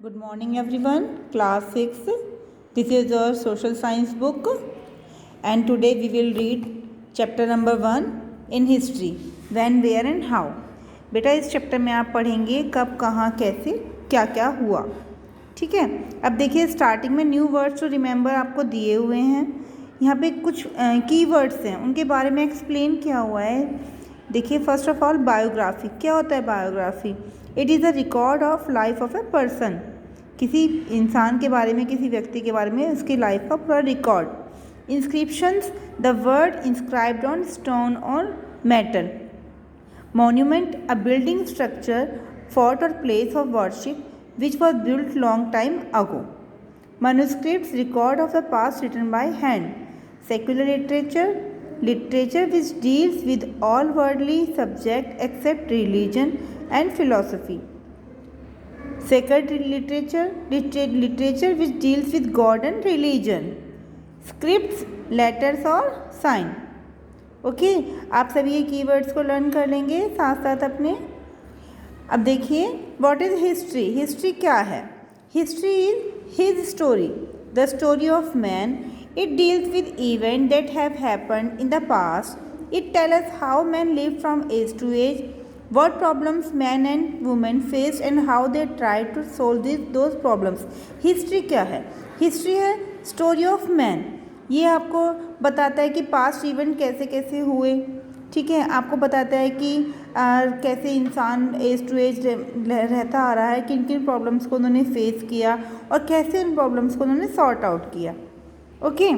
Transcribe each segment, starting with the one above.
Good morning everyone, class 6. This is your social science book and today we will read chapter number 1 in history, when, where and how. बेटा इस chapter में आप पढ़ेंगे कब, कहाँ, कैसे, क्या क्या हुआ. ठीक है. अब देखिए स्टार्टिंग में न्यू वर्ड्स टू रिमेंबर आपको दिए हुए हैं. यहाँ पे कुछ की वर्ड्स हैं, उनके बारे में एक्सप्लेन किया हुआ है. देखिए फर्स्ट ऑफ ऑल बायोग्राफी. क्या होता है biography? It is a record of life of a person. किसी इंसान के बारे में, किसी व्यक्ति के बारे में उसकी लाइफ का पूरा record. Inscriptions, the word inscribed on stone और मेटल. मॉन्यूमेंट, अ बिल्डिंग स्ट्रक्चर, फोर्ट और place of worship which was built long time ago. Manuscripts, record of the past written by hand. Secular literature, literature which deals with all worldly subjects except religion and philosophy. Sacred literature, literature which deals with God and religion. Scripts, letters और sign. Okay, आप सभी ये keywords को learn कर लेंगे साथ साथ अपने. अब देखिए व्हाट इज़ हिस्ट्री. हिस्ट्री क्या है? History is his story, the story of man. It deals with event that have happened in the past. It tell us how man live from age to age, what problems men and women faced and how they tried to solve those problems. History क्या है? History है story of man. ये आपको बताता है कि past event कैसे कैसे हुए. ठीक है, आपको बताता है कि कैसे इंसान एज टू एज रहता आ रहा है, किन किन प्रॉब्लम्स को उन्होंने फेस किया और कैसे उन प्रॉब्लम्स को उन्होंने सॉर्ट आउट किया. Okay,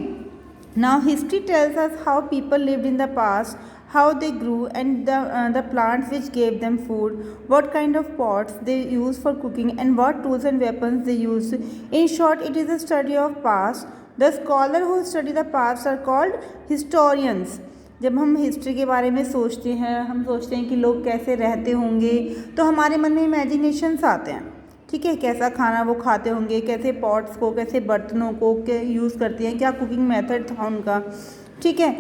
now history tells us how people lived in the past, how they grew and the plants which gave them food, what kind of pots they used for cooking and what tools and weapons they used. In short, it is a study of past. The scholar who study the past are called historians. जब हम history के बारे में सोचते हैं, हम सोचते हैं कि लोग कैसे रहते होंगे, तो हमारे मन में इमेजिनेशंस आते हैं. ठीक है, कैसा खाना वो खाते होंगे, कैसे पॉट्स को, कैसे बर्तनों को यूज़ करते हैं, क्या कुकिंग मेथड था उनका. ठीक है.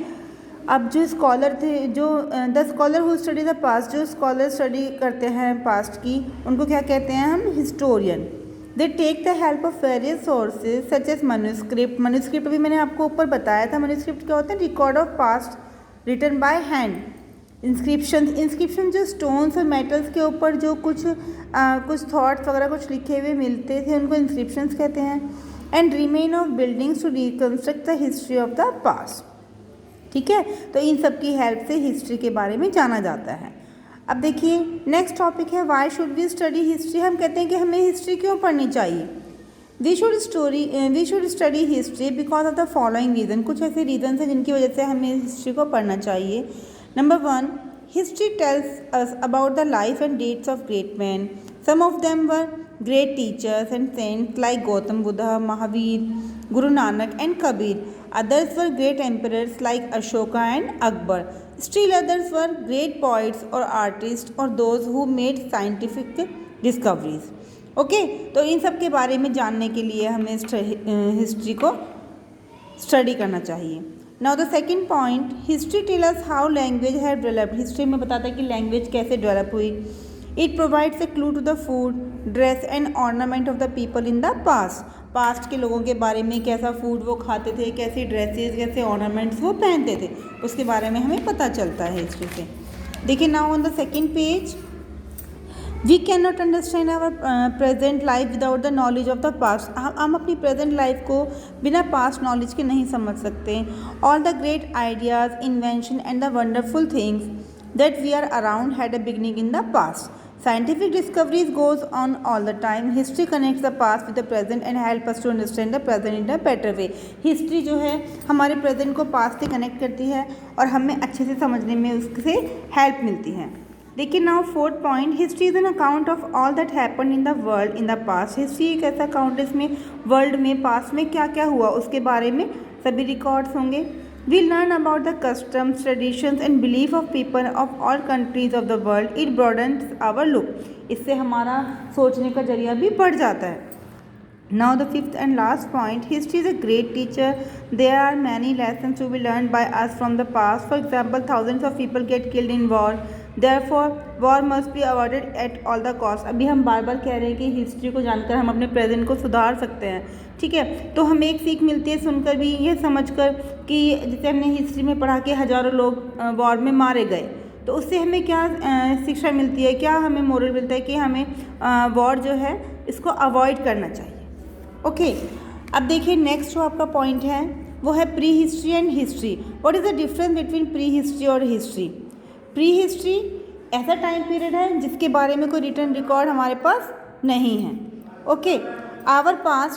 अब जो स्कॉलर थे, जो the scholar who study the past, जो स्कॉलर स्टडी करते हैं पास्ट की, उनको क्या कहते हैं हम? Historian. They take the help of various sources such as manuscript. Manuscript भी मैंने आपको ऊपर बताया था. मनुस्क्रिप्ट क्या होते हैं? Record of past written by hand. Inscription, inscription जो स्टोन्स और मेटल्स के ऊपर जो कुछ थॉट्स वगैरह कुछ लिखे हुए मिलते थे, उनको इंस्क्रिप्शंस कहते हैं. And remain of buildings to reconstruct the history of the past. ठीक है, तो इन सब की हेल्प से हिस्ट्री के बारे में जाना जाता है. अब देखिए नेक्स्ट टॉपिक है why should we study history. हम कहते हैं कि हमें हिस्ट्री क्यों पढ़नी चाहिए. We should study history because of the following reason. कुछ ऐसे रीजन हैं जिनकी वजह से हमें हिस्ट्री को पढ़ना चाहिए. Number 1, history tells us about the life and dates of great man. Some of them were great teachers and saints like Gautam Buddha, Mahavir, Guru Nanak and Kabir. Others were great emperors like Ashoka and Akbar. Still others were great poets or artists or those who made scientific discoveries. Okay, तो इन सब के बारे में जानने के लिए हमें history को स्टडी करना चाहिए. Now the second point, history tells us how language have developed. History में बताता है कि लैंग्वेज कैसे डेवलप हुई. It provides a clue to the food, dress and ornament of the people in the past. Past के लोगों के बारे में, कैसा फूड वो खाते थे, कैसी ड्रेसेस, कैसे ऑर्नामेंट्स वो पहनते थे, उसके बारे में हमें पता चलता है हिस्ट्री से. देखिए now on the second page, we can not understand our present life without the knowledge of the past. हम अपनी प्रेजेंट लाइफ को बिना पास्ट नॉलेज के नहीं समझ सकते. All the great ideas, invention and the wonderful things that we are around had a beginning in the past. Scientific discoveries goes on all the time. History connects the past with the present and help us to understand the present in a better way. History जो है हमारे present को past से connect करती है और हमें अच्छे से समझने में उससे help मिलती है. देखिए now fourth point, history is an account of all that happened in the world in the past. History एक ऐसा account है इसमें world में past में क्या क्या हुआ उसके बारे में सभी records होंगे. We learn about the customs, traditions and belief of people of all countries of the world. It broadens our look. इससे हमारा सोचने का जरिया भी बढ़ जाता है. Now the fifth and last point, history is a great teacher. There are many lessons to be learned by us from the past. For example, thousands of people get killed in war. Therefore war must be avoided at all the cost. अभी हम बार बार कह रहे हैं कि history को जानकर हम अपने प्रेजेंट को सुधार सकते हैं, ठीक है। तो हमें एक सीख मिलती है सुनकर भी, ये समझकर कि जैसे हमने हिस्ट्री में पढ़ा कि हज़ारों लोग वॉर में मारे गए, तो उससे हमें क्या शिक्षा मिलती है, क्या हमें मोरल मिलता है कि हमें वॉर जो है इसको अवॉइड करना चाहिए। ओके, अब देखिए नेक्स्ट जो आपका पॉइंट है वो है pre history and history. What is the difference between pre history और हिस्ट्री? प्री हिस्ट्री ऐसा टाइम पीरियड है जिसके बारे में कोई रिटन रिकॉर्ड हमारे पास नहीं है। Okay, our past